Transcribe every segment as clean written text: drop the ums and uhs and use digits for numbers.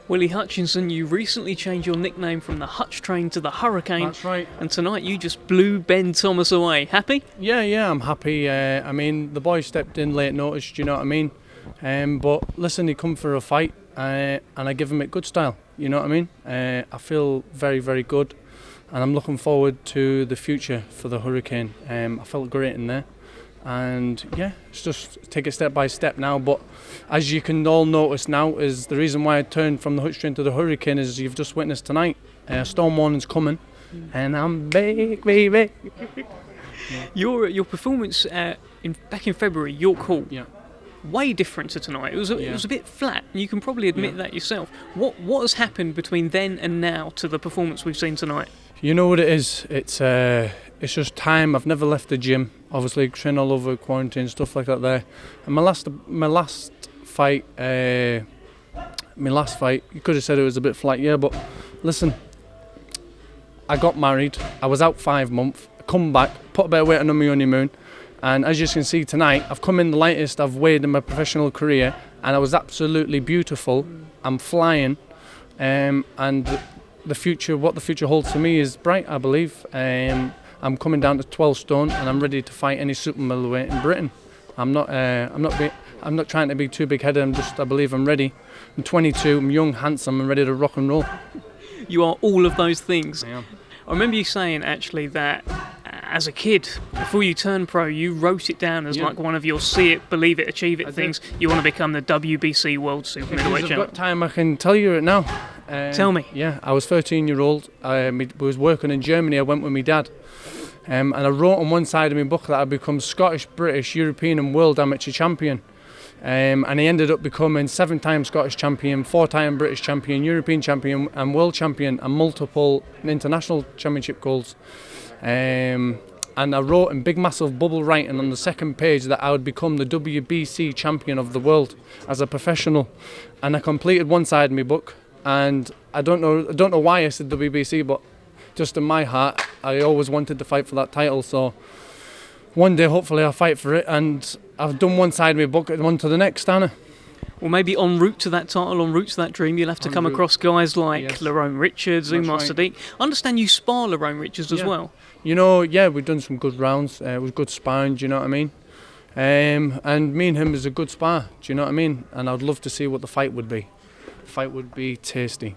Willy Hutchinson, you recently changed your nickname from the Hutch Train to the Hurricane. That's right. And tonight you just blew Ben Thomas away. Happy? Yeah, I'm happy. I mean, the boy stepped in late notice, do you know what I mean? But listen, he come for a fight and I give him it good style, you know what I mean? I feel very, very good and I'm looking forward to the future for the Hurricane. I felt great in there. And yeah, it's just take it step by step now. But as you can all notice now, is the reason why I turned from the Hutch Train to the Hurricane is you've just witnessed tonight. Storm warning's coming, and I'm big, baby. Your performance back in February, York Hall, way different to tonight. It was a bit flat. You can probably admit that yourself. What has happened between then and now to the performance we've seen tonight? You know what it is? It's just time. I've never left the gym. Obviously, train all over quarantine, stuff like that there. And my last fight, you could have said it was a bit flat, but listen, I got married. I was out 5 months. Come back, put a bit of weight on my honeymoon, and as you can see tonight, I've come in the lightest I've weighed in my professional career, and I was absolutely beautiful. I'm flying, and the future, what the future holds for me is bright, I believe. I'm coming down to 12 stone and I'm ready to fight any super-middleweight in Britain. I'm not trying to be too big-headed. I believe I'm ready. I'm 22. I'm young, handsome, and ready to rock and roll. You are all of those things. I am. I remember you saying actually that as a kid, before you turned pro, you wrote it down as like one of your see it, believe it, achieve it things. You want to become the WBC World Super-Middleweight champion. I've got time, I can tell you it now. Tell me. Yeah, I was 13-year-old. I was working in Germany. I went with my dad. And I wrote on one side of my book that I'd become Scottish, British, European and world amateur champion. And he ended up becoming 7-time Scottish champion, 4-time British champion, European champion and world champion and multiple international championship golds. And I wrote in big massive bubble writing on the second page that I would become the WBC champion of the world as a professional. And I completed one side of my book. And I don't know why I said WBC, but just in my heart, I always wanted to fight for that title. So one day, hopefully, I'll fight for it. And I've done one side of my book and on to the next, Anna. Well, maybe en route to that title, en route to that dream, you'll have to come across guys like Lerrone Richards, Umar Sadiq. I understand you spar Lerrone Richards as well. You know, we've done some good rounds. It was good sparring, do you know what I mean? And me and him is a good spar, do you know what I mean? And I'd love to see what the fight would be. The fight would be tasty.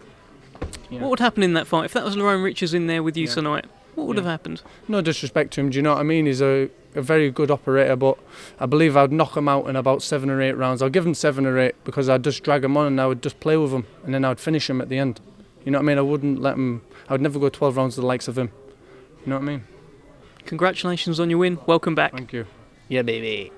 Yeah. What would happen in that fight? If that was Lerrone Richards in there with you tonight, what would have happened? No disrespect to him, do you know what I mean? He's a very good operator, but I believe I'd knock him out in about 7 or 8 rounds. I'll give him 7 or 8 because I'd just drag him on and I would just play with him and then I'd finish him at the end. You know what I mean? I wouldn't let him, I would never go 12 rounds to the likes of him. You know what I mean? Congratulations on your win. Welcome back. Thank you. Yeah, baby.